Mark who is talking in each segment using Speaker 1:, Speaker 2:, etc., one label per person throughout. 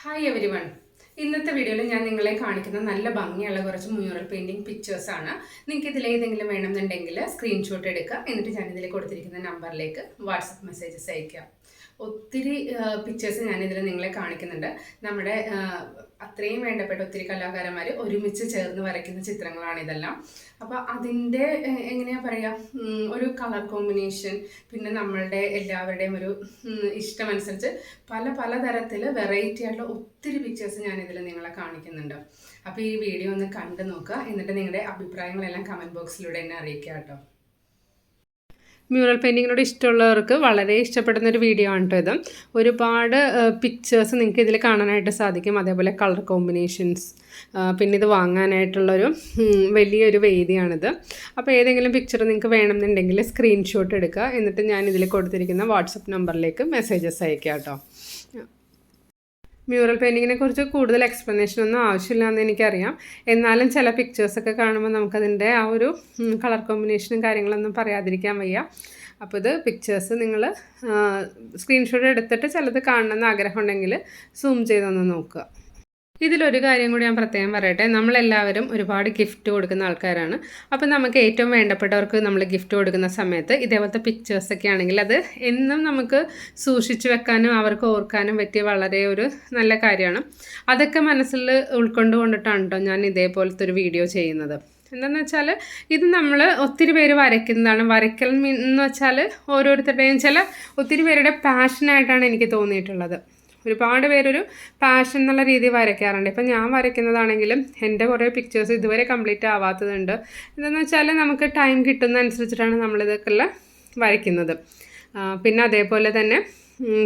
Speaker 1: Hi every one. ഇന്നത്തെ വീഡിയോയിൽ ഞാൻ നിങ്ങളെ കാണിക്കുന്ന നല്ല ഭംഗിയുള്ള കുറച്ച് മ്യൂറൽ പെയിൻറ്റിങ് പിക്ചേഴ്സാണ്. നിങ്ങൾക്ക് ഇതിലേതെങ്കിലും വേണമെന്നുണ്ടെങ്കിൽ സ്ക്രീൻഷോട്ട് എടുക്കുക. എന്നിട്ട് ഞാനിതിൽ കൊടുത്തിരിക്കുന്ന നമ്പറിലേക്ക് വാട്സപ്പ് മെസ്സേജസ് അയക്കുക. ഒത്തിരി പിക്ചേഴ്സ് ഞാനിതിൽ നിങ്ങളെ കാണിക്കുന്നുണ്ട്. നമ്മുടെ അത്രയും വേണ്ടപ്പെട്ട ഒത്തിരി കലാകാരന്മാർ ഒരുമിച്ച് ചേർന്ന് വരയ്ക്കുന്ന ചിത്രങ്ങളാണ് ഇതെല്ലാം. അപ്പോൾ അതിൻ്റെ എങ്ങനെയാ പറയുക, ഒരു കളർ കോമ്പിനേഷൻ, പിന്നെ നമ്മളുടെ എല്ലാവരുടെയും ഒരു ഇഷ്ടമനുസരിച്ച് പല തരത്തിൽ വെറൈറ്റി ആയിട്ടുള്ള ഒത്തിരി പിക്ചേഴ്സ് ഞാനിതിൽ നിങ്ങളെ കാണിക്കുന്നുണ്ട്. അപ്പോൾ ഈ വീഡിയോ ഒന്ന് കണ്ടു നോക്കുക. എന്നിട്ട് നിങ്ങളുടെ അഭിപ്രായങ്ങളെല്ലാം കമൻറ്റ് ബോക്സിലൂടെ എന്നെ അറിയിക്കുക കേട്ടോ. മ്യൂറൽ പെയിൻറ്റിങ്ങിനോട് ഇഷ്ടമുള്ളവർക്ക് വളരെ ഇഷ്ടപ്പെടുന്ന ഒരു വീഡിയോ ആണ് കേട്ടോ ഇത്. ഒരുപാട് പിക്ചേഴ്സ് നിങ്ങൾക്ക് ഇതിൽ കാണാനായിട്ട് സാധിക്കും. അതേപോലെ കളർ കോമ്പിനേഷൻസ്, പിന്നെ ഇത് വാങ്ങാനായിട്ടുള്ളൊരു വലിയൊരു വേദിയാണിത്. അപ്പോൾ ഏതെങ്കിലും പിക്ചർ നിങ്ങൾക്ക് വേണമെന്നുണ്ടെങ്കിൽ സ്ക്രീൻഷോട്ട് എടുക്കുക. എന്നിട്ട് ഞാൻ ഇതിൽ കൊടുത്തിരിക്കുന്ന വാട്സപ്പ് നമ്പറിലേക്ക് മെസ്സേജസ് അയക്കുക കേട്ടോ. മ്യൂറൽ പെയിൻറ്റിങ്ങിനെ കുറിച്ച് കൂടുതൽ എക്സ്പ്ലനേഷൻ ഒന്നും ആവശ്യമില്ല എന്ന് എനിക്കറിയാം. എന്നാലും ചില പിക്ചേഴ്സൊക്കെ കാണുമ്പോൾ നമുക്കതിൻ്റെ ആ ഒരു കളർ കോമ്പിനേഷനും കാര്യങ്ങളൊന്നും പറയാതിരിക്കാൻ വയ്യ. അപ്പോൾ ഇത് പിക്ചേഴ്സ് നിങ്ങൾ സ്ക്രീൻഷോട്ട് എടുത്തിട്ട് ചിലത് കാണണമെന്ന് ആഗ്രഹം ഉണ്ടെങ്കിൽ സൂം ചെയ്തൊന്ന് നോക്കുക. ഇതിലൊരു കാര്യം കൂടി ഞാൻ പ്രത്യേകം പറയട്ടെ. നമ്മളെല്ലാവരും ഒരുപാട് ഗിഫ്റ്റ് കൊടുക്കുന്ന ആൾക്കാരാണ്. അപ്പോൾ നമുക്ക് ഏറ്റവും വേണ്ടപ്പെട്ടവർക്ക് നമ്മൾ ഗിഫ്റ്റ് കൊടുക്കുന്ന സമയത്ത് ഇതേപോലത്തെ പിക്ചേഴ്സൊക്കെ ആണെങ്കിൽ അത് എന്നും നമുക്ക് സൂക്ഷിച്ചു വെക്കാനും അവർക്ക് ഓർക്കാനും പറ്റിയ വളരെ ഒരു നല്ല കാര്യമാണ്. അതൊക്കെ മനസ്സിൽ ഉൾക്കൊണ്ടുകൊണ്ടിട്ടാണ് കേട്ടോ ഞാൻ ഇതേപോലത്തെ ഒരു വീഡിയോ ചെയ്യുന്നത്. എന്താണെന്ന് വെച്ചാൽ ഇത് നമ്മൾ ഒത്തിരി പേര് വരയ്ക്കുന്നതാണ്. വരയ്ക്കൽ എന്ന് വെച്ചാൽ ഓരോരുത്തരുടെയും ഒത്തിരി പേരുടെ പാഷനായിട്ടാണ് എനിക്ക് തോന്നിയിട്ടുള്ളത്. ഒരുപാട് പേരൊരു പാഷൻ എന്നുള്ള രീതിയിൽ വരയ്ക്കാറുണ്ട്. ഇപ്പം ഞാൻ വരയ്ക്കുന്നതാണെങ്കിലും എൻ്റെ കുറേ പിക്ചേഴ്സ് ഇതുവരെ കംപ്ലീറ്റ് ആവാത്തതുണ്ട്. എന്താണെന്ന് വെച്ചാൽ നമുക്ക് ടൈം കിട്ടുന്നതനുസരിച്ചിട്ടാണ് നമ്മളിതൊക്കെ വരയ്ക്കുന്നത്. പിന്നെ അതേപോലെ തന്നെ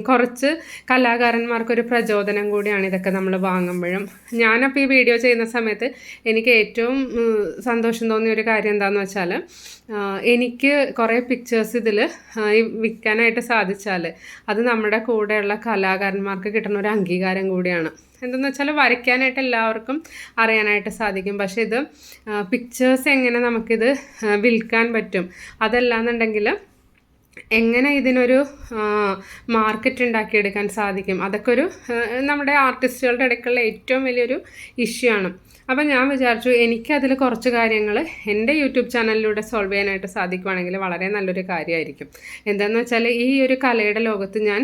Speaker 1: കുറച്ച് കലാകാരന്മാർക്കൊരു പ്രചോദനം കൂടിയാണ് ഇതൊക്കെ നമ്മൾ വാങ്ങുമ്പോഴും. ഞാനപ്പോൾ ഈ വീഡിയോ ചെയ്യുന്ന സമയത്ത് എനിക്ക് ഏറ്റവും സന്തോഷം തോന്നിയ ഒരു കാര്യം എന്താണെന്ന് വെച്ചാൽ, എനിക്ക് കുറേ പിക്ചേഴ്സ് ഇതിൽ വിൽക്കാനായിട്ട് സാധിച്ചാൽ അത് നമ്മുടെ കൂടെയുള്ള കലാകാരന്മാർക്ക് കിട്ടുന്ന ഒരു അംഗീകാരം കൂടിയാണ്. എന്തെന്ന് വെച്ചാൽ വരയ്ക്കാനായിട്ട് എല്ലാവർക്കും അറിയാനായിട്ട് സാധിക്കും. പക്ഷേ ഇത് പിക്ചേഴ്സ് എങ്ങനെ നമുക്കിത് വിൽക്കാൻ പറ്റും, അതല്ലാന്നുണ്ടെങ്കിൽ എങ്ങനെ ഇതിനൊരു മാർക്കറ്റ് ഉണ്ടാക്കിയെടുക്കാൻ സാധിക്കും, അതൊക്കെ ഒരു നമ്മുടെ ആർട്ടിസ്റ്റുകളുടെ ഇടയ്ക്കുള്ള ഏറ്റവും വലിയൊരു ഇഷ്യൂ ആണ്. അപ്പോൾ ഞാൻ വിചാരിച്ചു എനിക്കതിൽ കുറച്ച് കാര്യങ്ങൾ എൻ്റെ യൂട്യൂബ് ചാനലിലൂടെ സോൾവ് ചെയ്യാനായിട്ട് സാധിക്കുവാണെങ്കിൽ വളരെ നല്ലൊരു കാര്യമായിരിക്കും. എന്താണെന്ന് വെച്ചാൽ ഈ ഒരു കലയുടെ ലോകത്ത് ഞാൻ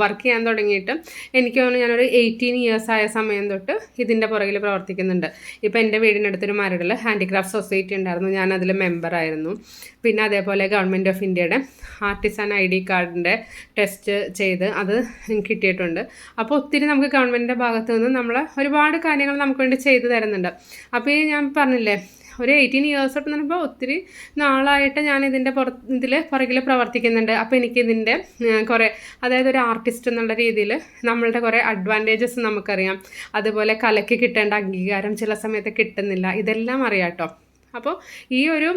Speaker 1: വർക്ക് ചെയ്യാൻ തുടങ്ങിയിട്ട് എനിക്ക് തോന്നുന്നു ഞാനൊരു 18 ഇയേഴ്സ് ആയ സമയം തൊട്ട് ഇതിൻ്റെ പുറകിൽ പ്രവർത്തിക്കുന്നുണ്ട്. ഇപ്പോൾ എൻ്റെ വീടിനടുത്തൊരു മരടിൽ ഹാൻഡിക്രാഫ്റ്റ് സൊസൈറ്റി ഉണ്ടായിരുന്നു. ഞാൻ അതിൽ മെമ്പറായിരുന്നു. പിന്നെ അതേപോലെ ഗവൺമെൻറ് ഓഫ് ഇന്ത്യയുടെ ആർട്ടിസൺ ID കാർഡിൻ്റെ ടെസ്റ്റ് ചെയ്ത് അത് കിട്ടിയിട്ടുണ്ട്. അപ്പോൾ ഒത്തിരി നമുക്ക് ഗവൺമെൻറ്റിൻ്റെ ഭാഗത്ത് നിന്ന് നമ്മൾ ഒരുപാട് കാര്യങ്ങൾ നമുക്ക് വേണ്ടി ചെയ്തു തരുന്നുണ്ട്. അപ്പോൾ ഈ ഞാൻ പറഞ്ഞില്ലേ ഒരു 18 ഇയേഴ്സ് തൊട്ട് പറയുമ്പോൾ ഒത്തിരി നാളായിട്ട് ഞാൻ ഇതിൻ്റെ പുറകിൽ പ്രവർത്തിക്കുന്നുണ്ട്. അപ്പോൾ എനിക്കിതിൻ്റെ കുറേ, അതായത് ഒരു ആർട്ടിസ്റ്റ് എന്നുള്ള രീതിയിൽ നമ്മളുടെ കുറേ അഡ്വാൻറ്റേജസ് നമുക്കറിയാം. അതുപോലെ കലയ്ക്ക് കിട്ടേണ്ട അംഗീകാരം ചില സമയത്ത് കിട്ടുന്നില്ല, ഇതെല്ലാം അറിയാം കേട്ടോ. അപ്പോൾ ഈ ഒരു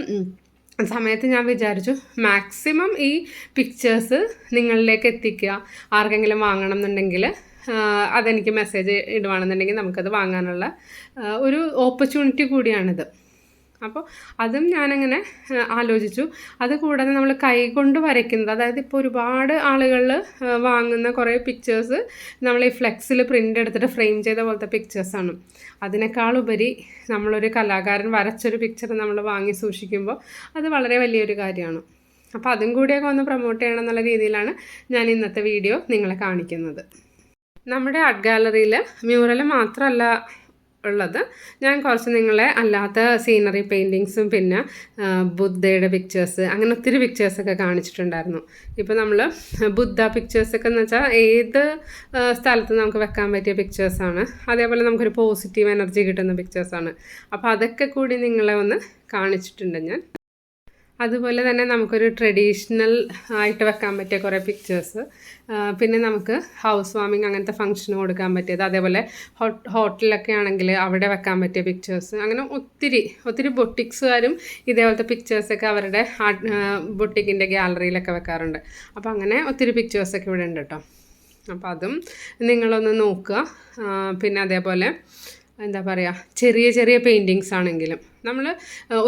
Speaker 1: സമയത്ത് ഞാൻ വിചാരിച്ചു മാക്സിമം ഈ പിക്ചേഴ്സ് നിങ്ങളിലേക്ക് എത്തിക്കുക. ആർക്കെങ്കിലും വാങ്ങണം എന്നുണ്ടെങ്കിൽ അതെനിക്ക് മെസ്സേജ് ഇടുവാണെന്നുണ്ടെങ്കിൽ നമുക്കത് വാങ്ങാനുള്ള ഒരു ഓപ്പർച്യൂണിറ്റി കൂടിയാണിത്. അപ്പോൾ അതും ഞാനങ്ങനെ ആലോചിച്ചു. അതുകൂടാതെ നമ്മൾ കൈകൊണ്ട് വരയ്ക്കുന്നത്, അതായത് ഇപ്പോൾ ഒരുപാട് ആളുകൾ വാങ്ങുന്ന കുറേ പിക്ചേഴ്സ് നമ്മൾ ഈ ഫ്ലെക്സിൽ പ്രിൻ്റ് എടുത്തിട്ട് ഫ്രെയിം ചെയ്ത പോലത്തെ പിക്ചേഴ്സാണ്. അതിനേക്കാളുപരി നമ്മളൊരു കലാകാരൻ വരച്ചൊരു പിക്ചർ നമ്മൾ വാങ്ങി സൂക്ഷിക്കുമ്പോൾ അത് വളരെ വലിയൊരു കാര്യമാണ്. അപ്പോൾ അതും കൂടിയൊക്കെ ഒന്ന് പ്രൊമോട്ട് ചെയ്യണം എന്നുള്ള രീതിയിലാണ് ഞാൻ ഇന്നത്തെ വീഡിയോ നിങ്ങളെ കാണിക്കുന്നത്. നമ്മുടെ ആർട്ട് ഗാലറിയിൽ മ്യൂറൽ മാത്രമല്ല ഉള്ളത്, ഞാൻ കുറച്ച് നിങ്ങളെ അല്ലാത്ത സീനറി പെയിൻറ്റിങ്സും പിന്നെ ബുദ്ധയുടെ പിക്ചേഴ്സ്, അങ്ങനെ ഒത്തിരി പിക്ചേഴ്സൊക്കെ കാണിച്ചിട്ടുണ്ടായിരുന്നു. ഇപ്പോൾ നമ്മൾ ബുദ്ധ പിക്ചേഴ്സൊക്കെ എന്ന് വെച്ചാൽ ഏത് സ്ഥലത്ത് നമുക്ക് വെക്കാൻ പറ്റിയ പിക്ചേഴ്സാണ്. അതേപോലെ നമുക്കൊരു പോസിറ്റീവ് എനർജി കിട്ടുന്ന പിക്ചേഴ്സാണ്. അപ്പോൾ അതൊക്കെ കൂടി നിങ്ങളെ ഒന്ന് കാണിച്ചിട്ടുണ്ട് ഞാൻ. അതുപോലെ തന്നെ നമുക്കൊരു ട്രഡീഷണൽ ആയിട്ട് വെക്കാൻ പറ്റിയ കുറേ പിക്ചേഴ്സ്, പിന്നെ നമുക്ക് ഹൗസ് വാമിങ് അങ്ങനത്തെ ഫംഗ്ഷന് കൊടുക്കാൻ പറ്റിയത്, അതേപോലെ ഹോട്ടലിലൊക്കെ ആണെങ്കിൽ അവിടെ വെക്കാൻ പറ്റിയ പിക്ചേഴ്സ്, അങ്ങനെ ഒത്തിരി ബൊട്ടിക്സുകാരും ഇതേപോലത്തെ പിക്ചേഴ്സൊക്കെ അവരുടെ ബൊട്ടിക്കിൻ്റെ ഗ്യാലറിയിലൊക്കെ വെക്കാറുണ്ട്. അപ്പോൾ അങ്ങനെ ഒത്തിരി പിക്ചേഴ്സൊക്കെ ഇവിടെ ഉണ്ട് കേട്ടോ. അപ്പോൾ അതും നിങ്ങളൊന്ന് നോക്കുക. പിന്നെ അതേപോലെ എന്താ പറയുക, ചെറിയ ചെറിയ പെയിൻറ്റിങ്സ് ആണെങ്കിലും നമ്മൾ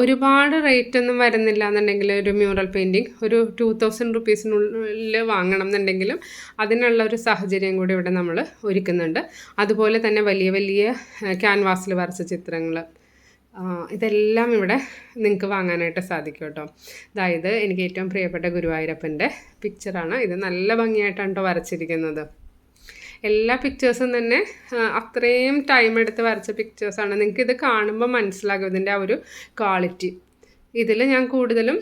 Speaker 1: ഒരുപാട് റേറ്റ് ഒന്നും വരുന്നില്ല എന്നുണ്ടെങ്കിൽ ഒരു മ്യൂറൽ പെയിൻറ്റിങ് ഒരു 2000 റുപ്പീസിനുള്ളിൽ വാങ്ങണം എന്നുണ്ടെങ്കിലും അതിനുള്ള ഒരു സാഹചര്യം കൂടി ഇവിടെ നമ്മൾ ഒരുക്കുന്നുണ്ട്. അതുപോലെ തന്നെ വലിയ വലിയ ക്യാൻവാസിൽ വരച്ച ചിത്രങ്ങൾ, ഇതെല്ലാം ഇവിടെ നിങ്ങൾക്ക് വാങ്ങാനായിട്ട് സാധിക്കും കേട്ടോ. അതായത് എനിക്ക് ഏറ്റവും പ്രിയപ്പെട്ട ഗുരുവായൂരപ്പൻ്റെ പിക്ചറാണ്. ഇത് നല്ല ഭംഗിയായിട്ടാണ് കേട്ടോ വരച്ചിരിക്കുന്നത്. എല്ലാ പിക്ചേഴ്സും തന്നെ അത്രയും ടൈം എടുത്ത് വരച്ച പിക്ചേഴ്സാണ്. നിങ്ങൾക്കിത് കാണുമ്പോൾ മനസ്സിലാകും ഇതിൻ്റെ ആ ഒരു ക്വാളിറ്റി. ഇതിൽ ഞാൻ കൂടുതലും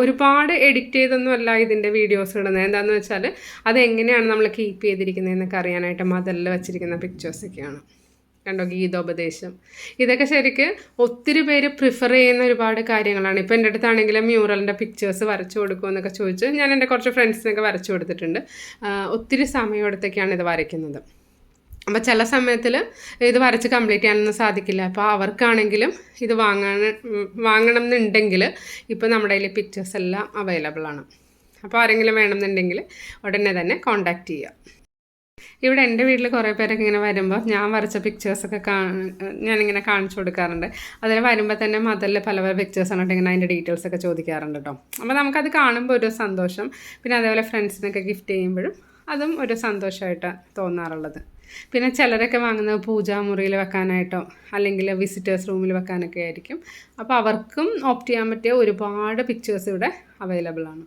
Speaker 1: ഒരുപാട് എഡിറ്റ് ചെയ്തൊന്നുമല്ല ഇതിൻ്റെ വീഡിയോസ് ഇടുന്നത്. എന്താണെന്ന് വെച്ചാൽ അതെങ്ങനെയാണ് നമ്മൾ കീപ്പ് ചെയ്തിരിക്കുന്നതെന്നൊക്കെ അറിയാനായിട്ട് മതിലിൽ വച്ചിരിക്കുന്ന പിക്ചേഴ്സൊക്കെയാണ്. കണ്ടോ, ഗീതോപദേശം. ഇതൊക്കെ ശരിക്ക് ഒത്തിരി പേര് പ്രിഫർ ചെയ്യുന്ന ഒരുപാട് കാര്യങ്ങളാണ്. ഇപ്പോൾ എൻ്റെ അടുത്താണെങ്കിലും മ്യൂറലിൻ്റെ പിക്ചേഴ്സ് വരച്ചു കൊടുക്കുമെന്നൊക്കെ ചോദിച്ച് ഞാൻ എൻ്റെ കുറച്ച് ഫ്രണ്ട്സിനൊക്കെ വരച്ചു കൊടുത്തിട്ടുണ്ട്. ഒത്തിരി സമയമെടുത്തൊക്കെയാണ് ഇത് വരയ്ക്കുന്നത്. അപ്പോൾ ചില സമയത്തിൽ ഇത് വരച്ച് കംപ്ലീറ്റ് ചെയ്യാനൊന്നും സാധിക്കില്ല. അപ്പോൾ അവർക്കാണെങ്കിലും ഇത് വാങ്ങണം എന്നുണ്ടെങ്കിൽ ഇപ്പോൾ നമ്മുടെ കയ്യിൽ പിക്ചേഴ്സ് എല്ലാം അവൈലബിൾ ആണ്. അപ്പോൾ ആരെങ്കിലും വേണമെന്നുണ്ടെങ്കിൽ ഉടനെ തന്നെ കോൺടാക്റ്റ് ചെയ്യുക. ഇവിടെ എൻ്റെ വീട്ടിൽ കുറേ പേരൊക്കെ ഇങ്ങനെ വരുമ്പോൾ ഞാൻ വരച്ച പിക്ചേഴ്സൊക്കെ ഞാനിങ്ങനെ കാണിച്ചു കൊടുക്കാറുണ്ട്. അതിൽ വരുമ്പോൾ തന്നെ മതിലിൽ പല പല പിക്ചേഴ്സാണ് ഇങ്ങനെ അതിൻ്റെ ഡീറ്റെയിൽസൊക്കെ ചോദിക്കാറുണ്ട് കേട്ടോ. അപ്പോൾ നമുക്കത് കാണുമ്പോൾ ഒരു സന്തോഷം. പിന്നെ അതേപോലെ ഫ്രണ്ട്സിനൊക്കെ ഗിഫ്റ്റ് ചെയ്യുമ്പോഴും അതും ഒരു സന്തോഷമായിട്ടാണ് തോന്നാറുള്ളത്. പിന്നെ ചിലരൊക്കെ വാങ്ങുന്നത് പൂജാമുറിയിൽ വെക്കാനായിട്ടോ അല്ലെങ്കിൽ വിസിറ്റേഴ്സ് റൂമിൽ വെക്കാനൊക്കെ ആയിരിക്കും. അപ്പോൾ അവർക്കും ഓപ്റ്റ് ചെയ്യാൻ പറ്റിയ ഒരുപാട് പിക്ചേഴ്സ് ഇവിടെ അവൈലബിൾ ആണ്.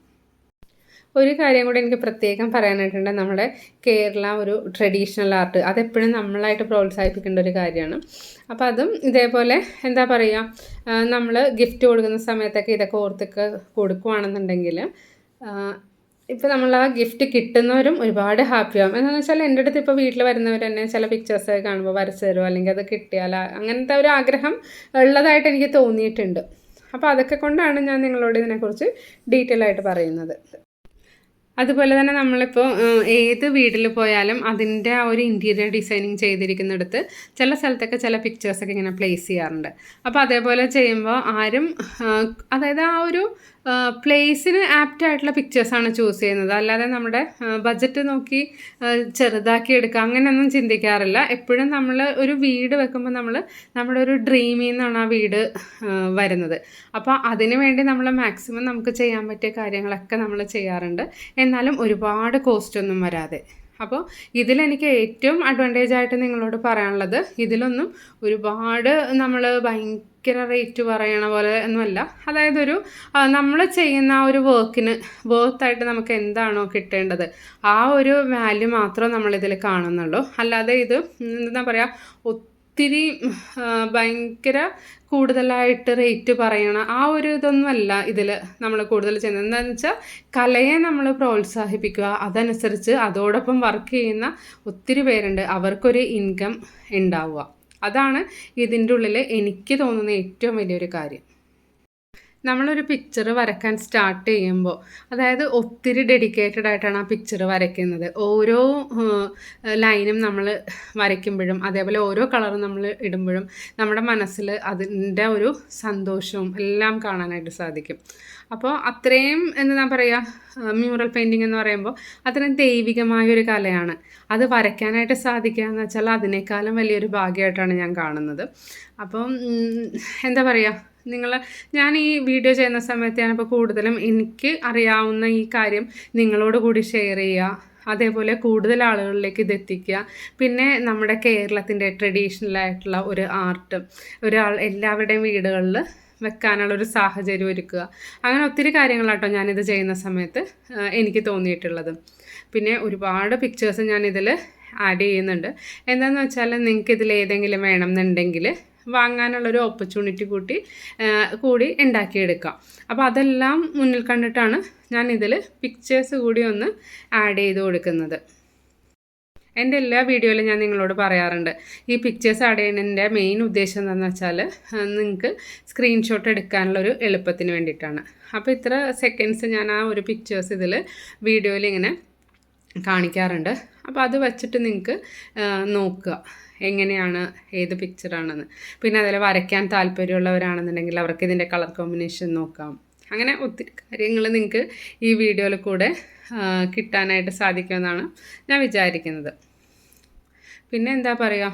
Speaker 1: ഒരു കാര്യം കൂടി എനിക്ക് പ്രത്യേകം പറയാനായിട്ടുണ്ട്. നമ്മുടെ കേരള ഒരു ട്രഡീഷണൽ ആർട്ട് അതെപ്പോഴും നമ്മളായിട്ട് പ്രോത്സാഹിപ്പിക്കേണ്ട ഒരു കാര്യമാണ്. അപ്പോൾ അതും ഇതേപോലെ എന്താ പറയുക, നമ്മൾ ഗിഫ്റ്റ് കൊടുക്കുന്ന സമയത്തൊക്കെ ഇതൊക്കെ ഓർത്തൊക്കെ കൊടുക്കുകയാണെന്നുണ്ടെങ്കിൽ ഇപ്പോൾ നമ്മൾ ആ ഗിഫ്റ്റ് കിട്ടുന്നവരും ഒരുപാട് ഹാപ്പിയാവും. എന്താണെന്ന് വെച്ചാൽ എൻ്റെ അടുത്ത് ഇപ്പോൾ വീട്ടിൽ വരുന്നവർ തന്നെ ചില പിക്ചേഴ്സൊക്കെ കാണുമ്പോൾ വരച്ച് തരുമോ അല്ലെങ്കിൽ അത് കിട്ടിയാൽ അങ്ങനത്തെ ഒരു ആഗ്രഹം ഉള്ളതായിട്ട് എനിക്ക് തോന്നിയിട്ടുണ്ട്. അപ്പോൾ അതൊക്കെ കൊണ്ടാണ് ഞാൻ നിങ്ങളോട് ഇതിനെക്കുറിച്ച് ഡീറ്റെയിൽ ആയിട്ട് പറയുന്നത്. അതുപോലെ തന്നെ നമ്മളിപ്പോൾ ഏത് വീട്ടിൽ പോയാലും അതിൻ്റെ ആ ഒരു ഇൻറ്റീരിയർ ഡിസൈനിങ് ചെയ്തിരിക്കുന്നിടത്ത് ചില സ്ഥലത്തൊക്കെ ചില പിക്ചേഴ്സൊക്കെ ഇങ്ങനെ പ്ലേസ് ചെയ്യാറുണ്ട്. അപ്പോൾ അതേപോലെ ചെയ്യുമ്പോൾ ആരും അതായത് ആ ഒരു പ്ലേസിന് ആപ്റ്റായിട്ടുള്ള പിക്ചേഴ്സാണ് ചൂസ് ചെയ്യുന്നത്. അല്ലാതെ നമ്മുടെ ബഡ്ജറ്റ് നോക്കി ചെറുതാക്കി എടുക്കുക അങ്ങനെയൊന്നും ചിന്തിക്കാറില്ല. എപ്പോഴും നമ്മൾ ഒരു വീട് വെക്കുമ്പോൾ നമ്മുടെ ഒരു ഡ്രീമിൽ നിന്നാണ് ആ വീട് വരുന്നത്. അപ്പോൾ അതിന് വേണ്ടി നമ്മൾ മാക്സിമം നമുക്ക് ചെയ്യാൻ പറ്റിയ കാര്യങ്ങളൊക്കെ നമ്മൾ ചെയ്യാറുണ്ട്. എന്നാലും ഒരുപാട് കോസ്റ്റൊന്നും വരാതെ. അപ്പോൾ ഇതിലെനിക്ക് ഏറ്റവും അഡ്വാൻറ്റേജ് ആയിട്ട് നിങ്ങളോട് പറയാനുള്ളത്, ഇതിലൊന്നും ഒരുപാട് നമ്മൾ ഭയങ്കര റേറ്റ് പറയണ പോലെ ഒന്നുമല്ല. അതായത് നമ്മൾ ചെയ്യുന്ന ആ ഒരു വർക്കിന് വർത്തായിട്ട് നമുക്ക് എന്താണോ കിട്ടേണ്ടത് ആ ഒരു വാല്യൂ മാത്രം നമ്മളിതിൽ കാണുന്നുള്ളൂ. അല്ലാതെ ഇത് എന്താ പറയുക, ഒത്തിരി ഭയങ്കര കൂടുതലായിട്ട് റേറ്റ് പറയണം ആ ഒരു ഇതൊന്നുമല്ല ഇതിൽ നമ്മൾ കൂടുതൽ ചെയ്യുന്നത്. എന്താണെന്ന് വെച്ചാൽ കലയെ നമ്മൾ പ്രോത്സാഹിപ്പിക്കുക, അതനുസരിച്ച് അതോടൊപ്പം വർക്ക് ചെയ്യുന്ന ഒത്തിരി പേരുണ്ട്, അവർക്കൊരു ഇൻകം ഉണ്ടാവുക. അതാണ് ഇതിൻ്റെ ഉള്ളിൽ എനിക്ക് തോന്നുന്ന ഏറ്റവും വലിയൊരു കാര്യം. നമ്മളൊരു പിക്ചർ വരയ്ക്കാൻ സ്റ്റാർട്ട് ചെയ്യുമ്പോൾ അതായത് ഒത്തിരി ഡെഡിക്കേറ്റഡ് ആയിട്ടാണ് ആ പിക്ചർ വരയ്ക്കുന്നത്. ഓരോ ലൈനും നമ്മൾ വരയ്ക്കുമ്പോഴും അതേപോലെ ഓരോ കളറും നമ്മൾ ഇടുമ്പോഴും നമ്മുടെ മനസ്സിൽ അതിൻ്റെ ഒരു സന്തോഷവും എല്ലാം കാണാനായിട്ട് സാധിക്കും. അപ്പോൾ അത്രയും എന്താ പറയുക, മ്യൂറൽ പെയിൻറ്റിങ് എന്ന് പറയുമ്പോൾ അത്രയും ദൈവികമായൊരു കലയാണ്. അത് വരയ്ക്കാനായിട്ട് സാധിക്കുക എന്ന് വെച്ചാൽ അതിനേക്കാളും വലിയൊരു ഭാഗ്യമായിട്ടാണ് ഞാൻ കാണുന്നത്. അപ്പം എന്താ പറയുക, ഞാൻ ഈ വീഡിയോ ചെയ്യുന്ന സമയത്ത് ഞാനിപ്പോൾ കൂടുതലും എനിക്ക് അറിയാവുന്ന ഈ കാര്യം നിങ്ങളോട് കൂടി ഷെയർ ചെയ്യുക, അതേപോലെ കൂടുതൽ ആളുകളിലേക്ക് ഇതെത്തിക്കുക. പിന്നെ നമ്മുടെ കേരളത്തിൻ്റെ ട്രഡീഷണലായിട്ടുള്ള ഒരു ആർട്ട് എല്ലാവരുടെയും വീടുകളിൽ വെക്കാനുള്ളൊരു സാഹചര്യം ഒരുക്കുക. അങ്ങനെ ഒത്തിരി കാര്യങ്ങളാട്ടോ ഞാനിത് ചെയ്യുന്ന സമയത്ത് എനിക്ക് തോന്നിയിട്ടുള്ളത്. പിന്നെ ഒരുപാട് പിക്ചേഴ്സ് ഞാനിതിൽ ആഡ് ചെയ്യുന്നുണ്ട്. എന്താണെന്ന് വെച്ചാൽ നിങ്ങൾക്ക് ഇതിൽ ഏതെങ്കിലും വേണമെന്നുണ്ടെങ്കിൽ വാങ്ങാനുള്ളൊരു ഓപ്പർച്യൂണിറ്റി കൂടി ഉണ്ടാക്കിയെടുക്കാം. അപ്പോൾ അതെല്ലാം മുന്നിൽ കണ്ടിട്ടാണ് ഞാൻ ഇതിൽ പിക്ചേഴ്സ് കൂടി ഒന്ന് ആഡ് ചെയ്ത് കൊടുക്കുന്നത്. എൻ്റെ എല്ലാ വീഡിയോയിലും ഞാൻ നിങ്ങളോട് പറയാറുണ്ട്, ഈ പിക്ചേഴ്സ് ആഡ് ചെയ്യുന്നതിൻ്റെ മെയിൻ ഉദ്ദേശം എന്താണെന്ന് വെച്ചാൽ നിങ്ങൾക്ക് സ്ക്രീൻഷോട്ട് എടുക്കാനുള്ളൊരു എളുപ്പത്തിന് വേണ്ടിയിട്ടാണ്. അപ്പോൾ ഇത്ര സെക്കൻഡ്സ് ഞാൻ ആ ഒരു പിക്ചേഴ്സ് ഇതിൽ വീഡിയോയിൽ ഇങ്ങനെ കാണിക്കാറുണ്ട്. അപ്പോൾ അത് വച്ചിട്ട് നിങ്ങൾക്ക് നോക്കുക എങ്ങനെയാണ്, ഏത് പിക്ചറാണെന്ന്. പിന്നെ അതിൽ വരയ്ക്കാൻ താല്പര്യമുള്ളവരാണെന്നുണ്ടെങ്കിൽ അവർക്ക് ഇതിൻ്റെ കളർ കോമ്പിനേഷൻ നോക്കാം. അങ്ങനെ ഒത്തിരി കാര്യങ്ങൾ നിങ്ങൾക്ക് ഈ വീഡിയോയിൽ കൂടെ കിട്ടാനായിട്ട് സാധിക്കുമെന്നാണ് ഞാൻ വിചാരിക്കുന്നത്. പിന്നെ എന്താ പറയുക,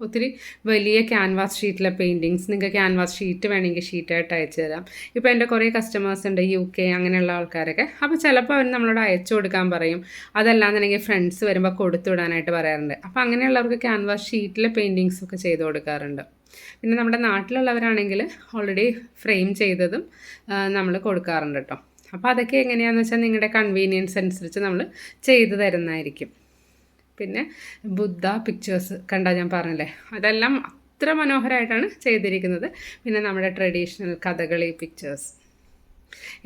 Speaker 1: ഒത്തിരി വലിയ ക്യാൻവാസ് ഷീറ്റിലെ പെയിൻറ്റിങ്സ്, നിങ്ങൾക്ക് ക്യാൻവാസ് ഷീറ്റ് വേണമെങ്കിൽ ഷീറ്റായിട്ട് അയച്ചു തരാം. ഇപ്പോൾ എൻ്റെ കുറേ കസ്റ്റമേഴ്സ് ഉണ്ട് UK അങ്ങനെയുള്ള ആൾക്കാരൊക്കെ. അപ്പോൾ ചിലപ്പോൾ അവർ നമ്മളോട് അയച്ചു കൊടുക്കാൻ പറയും, അതല്ലാന്നുണ്ടെങ്കിൽ ഫ്രണ്ട്സ് വരുമ്പോൾ കൊടുത്തു വിടാനായിട്ട് പറയാറുണ്ട്. അപ്പോൾ അങ്ങനെയുള്ളവർക്ക് ക്യാൻവാസ് ഷീറ്റിലെ പെയിൻറ്റിങ്സൊക്കെ ചെയ്ത് കൊടുക്കാറുണ്ട്. പിന്നെ നമ്മുടെ നാട്ടിലുള്ളവരാണെങ്കിൽ ഓൾറെഡി ഫ്രെയിം ചെയ്തതും നമ്മൾ കൊടുക്കാറുണ്ട് കേട്ടോ. അപ്പോൾ അതൊക്കെ എങ്ങനെയാണെന്ന് വെച്ചാൽ നിങ്ങളുടെ കൺവീനിയൻസ് അനുസരിച്ച് നമ്മൾ ചെയ്തു തരുന്നതായിരിക്കും. പിന്നെ ബുദ്ധ പിക്ചേഴ്സ് കണ്ടാൽ ഞാൻ പറഞ്ഞില്ലേ, അതെല്ലാം അത്ര മനോഹരമായിട്ടാണ് ചെയ്തിരിക്കുന്നത്. പിന്നെ നമ്മുടെ ട്രഡീഷണൽ കഥകളി പിക്ചേഴ്സ്,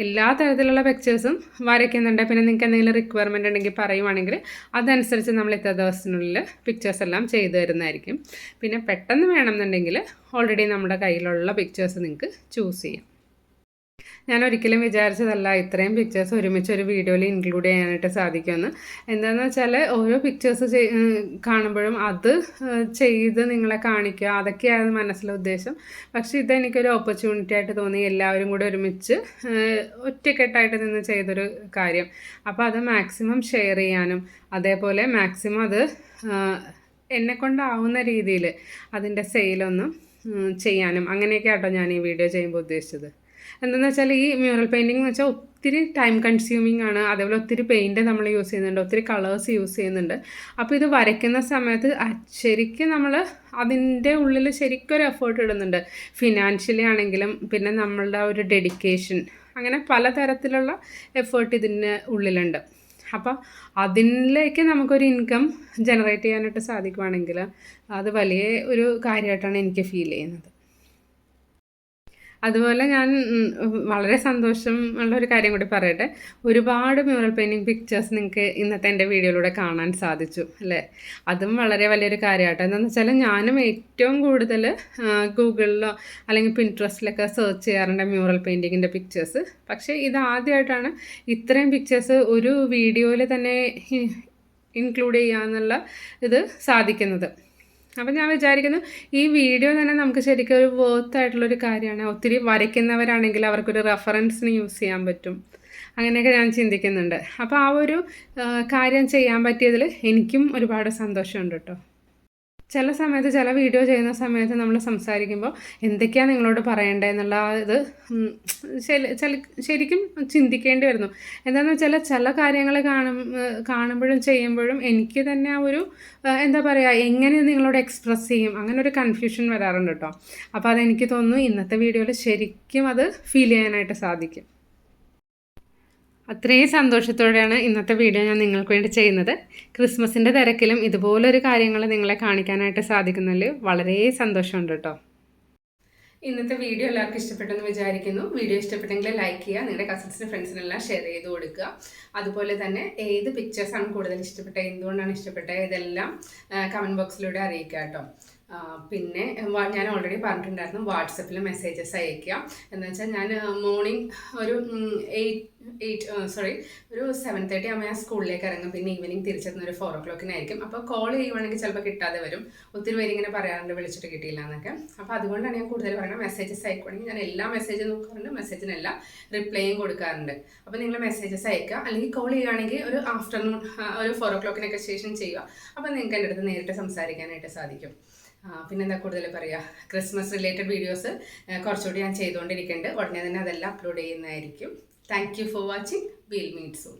Speaker 1: എല്ലാ തരത്തിലുള്ള പിക്ചേഴ്സും വരയ്ക്കുന്നുണ്ട്. പിന്നെ നിങ്ങൾക്ക് എന്തെങ്കിലും റിക്വയർമെൻറ്റ് ഉണ്ടെങ്കിൽ പറയുവാണെങ്കിൽ അതനുസരിച്ച് നമ്മൾ ഇത്ര ദിവസത്തിനുള്ളിൽ പിക്ചേഴ്സ് എല്ലാം ചെയ്തു തരുന്നതായിരിക്കും. പിന്നെ പെട്ടെന്ന് വേണമെന്നുണ്ടെങ്കിൽ ഓൾറെഡി നമ്മുടെ കയ്യിലുള്ള പിക്ചേഴ്സ് നിങ്ങൾക്ക് ചൂസ് ചെയ്യാം. ഞാൻ ഒരിക്കലും വിചാരിച്ചതല്ല ഇത്രയും പിക്ചേഴ്സ് ഒരുമിച്ച് ഒരു വീഡിയോയിൽ ഇൻക്ലൂഡ് ചെയ്യാനായിട്ട് സാധിക്കുമെന്ന്. എന്താണെന്ന് വെച്ചാൽ ഓരോ പിക്ചേഴ്സ് കാണുമ്പോഴും അത് ചെയ്ത് നിങ്ങളെ കാണിക്കുക, അതൊക്കെയായിരുന്നു മനസ്സിലെ ഉദ്ദേശം. പക്ഷേ ഇതെനിക്കൊരു ഓപ്പർച്യൂണിറ്റി ആയിട്ട് തോന്നി, എല്ലാവരും കൂടെ ഒരുമിച്ച് ഒറ്റക്കെട്ടായിട്ട് നിന്ന് ചെയ്തൊരു കാര്യം. അപ്പോൾ അത് മാക്സിമം ഷെയർ ചെയ്യാനും അതേപോലെ മാക്സിമം അത് എന്നെക്കൊണ്ടാവുന്ന രീതിയിൽ അതിൻ്റെ സെയിലൊന്നും ചെയ്യാനും അങ്ങനെയൊക്കെ ആട്ടോ ഞാൻ ഈ വീഡിയോ ചെയ്യുമ്പോൾ ഉദ്ദേശിച്ചത്. എന്താണെന്ന് വെച്ചാൽ ഈ മ്യൂറൽ പെയിൻറ്റിംഗ് എന്ന് വെച്ചാൽ ഒത്തിരി ടൈം കൺസ്യൂമിംഗ് ആണ്. അതേപോലെ ഒത്തിരി പെയിൻറ്റ് നമ്മൾ യൂസ് ചെയ്യുന്നുണ്ട്, ഒത്തിരി കളേഴ്സ് യൂസ് ചെയ്യുന്നുണ്ട്. അപ്പോൾ ഇത് വരയ്ക്കുന്ന സമയത്ത് ശരിക്കും നമ്മൾ അതിൻ്റെ ഉള്ളിൽ ശരിക്കും ഒരു എഫേർട്ട് ഇടുന്നുണ്ട്, ഫിനാൻഷ്യലി ആണെങ്കിലും പിന്നെ നമ്മളുടെ ഒരു ഡെഡിക്കേഷൻ, അങ്ങനെ പലതരത്തിലുള്ള എഫേർട്ട് ഇതിൻ്റെ ഉള്ളിലുണ്ട്. അപ്പോൾ അതിലേക്ക് നമുക്കൊരു ഇൻകം ജനറേറ്റ് ചെയ്യാനായിട്ട് സാധിക്കുവാണെങ്കിൽ അത് വലിയ ഒരു കാര്യമായിട്ടാണ് എനിക്ക് ഫീൽ ചെയ്യുന്നത്. അതുപോലെ ഞാൻ വളരെ സന്തോഷം ഉള്ള ഒരു കാര്യം കൂടി പറയട്ടെ, ഒരുപാട് മ്യൂറൽ പെയിൻറ്റിങ് പിക്ചേഴ്സ് നിങ്ങൾക്ക് ഇന്നത്തെ എൻ്റെ വീഡിയോയിലൂടെ കാണാൻ സാധിച്ചു അല്ലേ. അതും വളരെ വലിയൊരു കാര്യമാട്ടോ. എന്താണെന്ന് വെച്ചാൽ ഞാനും ഏറ്റവും കൂടുതൽ ഗൂഗിളിലോ അല്ലെങ്കിൽ പിൻട്രസ്റ്റിലൊക്കെ സെർച്ച് ചെയ്യാറുണ്ട് മ്യൂറൽ പെയിൻറ്റിങ്ങിൻ്റെ പിക്ചേഴ്സ്. പക്ഷേ ഇതാദ്യമായിട്ടാണ് ഇത്രയും പിക്ചേഴ്സ് ഒരു വീഡിയോയിൽ തന്നെ ഇൻക്ലൂഡ് ചെയ്യാന്നുള്ള ഇത് സാധിക്കുന്നത്. അപ്പം ഞാൻ വിചാരിക്കുന്നു ഈ വീഡിയോ തന്നെ നമുക്ക് ശരിക്കും ഒരു വർത്ത് ആയിട്ടുള്ളൊരു കാര്യമാണ്. ഒത്തിരി വരയ്ക്കുന്നവരാണെങ്കിൽ അവർക്കൊരു റെഫറൻസിന് യൂസ് ചെയ്യാൻ പറ്റും, അങ്ങനെയൊക്കെ ഞാൻ ചിന്തിക്കുന്നുണ്ട്. അപ്പോൾ ആ ഒരു കാര്യം ചെയ്യാൻ പറ്റിയതിൽ എനിക്കും ഒരുപാട് സന്തോഷമുണ്ട് കേട്ടോ. ചില സമയത്ത് ചില വീഡിയോ ചെയ്യുന്ന സമയത്ത് നമ്മൾ സംസാരിക്കുമ്പോൾ എന്തൊക്കെയാണ് നിങ്ങളോട് പറയേണ്ടതെന്നുള്ള ഇത് ശരിക്കും ചിന്തിക്കേണ്ടി വരുന്നു. എന്താണെന്ന് വെച്ചാൽ ചില കാര്യങ്ങൾ കാണുമ്പോഴും ചെയ്യുമ്പോഴും എനിക്ക് തന്നെ ആ ഒരു എന്താ പറയുക, എങ്ങനെ നിങ്ങളോട് എക്സ്പ്രസ് ചെയ്യും, അങ്ങനെ ഒരു കൺഫ്യൂഷൻ വരാറുണ്ട് കേട്ടോ. അപ്പോൾ അതെനിക്ക് തോന്നുന്നു ഇന്നത്തെ വീഡിയോയിൽ ശരിക്കും അത് ഫീൽ ചെയ്യാനായിട്ട് സാധിക്കും. അത്രയും സന്തോഷത്തോടെയാണ് ഇന്നത്തെ വീഡിയോ ഞാൻ നിങ്ങൾക്ക് വേണ്ടി ചെയ്യുന്നത്. ക്രിസ്മസിൻ്റെ തിരക്കിലും ഇതുപോലൊരു കാര്യങ്ങൾ നിങ്ങളെ കാണിക്കാനായിട്ട് സാധിക്കുന്നതിൽ വളരെ സന്തോഷമുണ്ട് കേട്ടോ. ഇന്നത്തെ വീഡിയോ എല്ലാവർക്കും ഇഷ്ടപ്പെട്ടെന്ന് വിചാരിക്കുന്നു. വീഡിയോ ഇഷ്ടപ്പെട്ടെങ്കിൽ ലൈക്ക് ചെയ്യുക, നിങ്ങളുടെ കസിൻസിനും ഫ്രണ്ട്സിനെല്ലാം ഷെയർ ചെയ്ത് കൊടുക്കുക. അതുപോലെ തന്നെ ഏത് പിക്ചേഴ്സാണ് കൂടുതൽ ഇഷ്ടപ്പെട്ടത്, എന്തുകൊണ്ടാണ് ഇഷ്ടപ്പെട്ടത്, ഇതെല്ലാം കമൻറ്റ് ബോക്സിലൂടെ അറിയിക്കുക കേട്ടോ. പിന്നെ ഞാൻ ഓൾറെഡി പറഞ്ഞിട്ടുണ്ടായിരുന്നു വാട്സപ്പിൽ മെസ്സേജസ് അയയ്ക്കുക എന്ന് വെച്ചാൽ ഞാൻ മോർണിംഗ് ഒരു 7:30 ആകുമ്പോൾ ഞാൻ സ്കൂളിലേക്ക് ഇറങ്ങും. പിന്നെ ഈവനിങ് തിരിച്ചെത്തുന്ന ഒരു 4 o'clock അപ്പോൾ കോൾ ചെയ്യുവാണെങ്കിൽ ചിലപ്പോൾ കിട്ടാതെ വരും. ഒത്തിരി പേര് ഇങ്ങനെ പറയാറുണ്ട് വിളിച്ചിട്ട് കിട്ടിയില്ല എന്നൊക്കെ. അപ്പോൾ അതുകൊണ്ടാണ് ഞാൻ കൂടുതൽ പറയുന്നത്, മെസ്സേജസ് അയക്കുവാണെങ്കിൽ ഞാൻ എല്ലാ മെസ്സേജും നോക്കാറുണ്ട്, മെസ്സേജിനെല്ലാം റിപ്ലൈയും കൊടുക്കാറുണ്ട്. അപ്പോൾ നിങ്ങൾ മെസ്സേജസ് അയക്കുക, അല്ലെങ്കിൽ കോൾ ചെയ്യുകയാണെങ്കിൽ ഒരു ആഫ്റ്റർനൂൺ ഒരു 4 o'clock ശേഷം ചെയ്യുക. അപ്പോൾ നിങ്ങൾക്ക് എൻ്റെ അടുത്ത് നേരിട്ട് സംസാരിക്കാനായിട്ട് സാധിക്കും. പിന്നെന്താ കൂടുതൽ പറയുക, ക്രിസ്മസ് റിലേറ്റഡ് വീഡിയോസ് കുറച്ചുകൂടി ഞാൻ ചെയ്തുകൊണ്ടിരിക്കുന്നുണ്ട്. ഉടനെ തന്നെ അതെല്ലാം അപ്ലോഡ് ചെയ്യുന്നതായിരിക്കും. Thank you for watching. Will meet soon.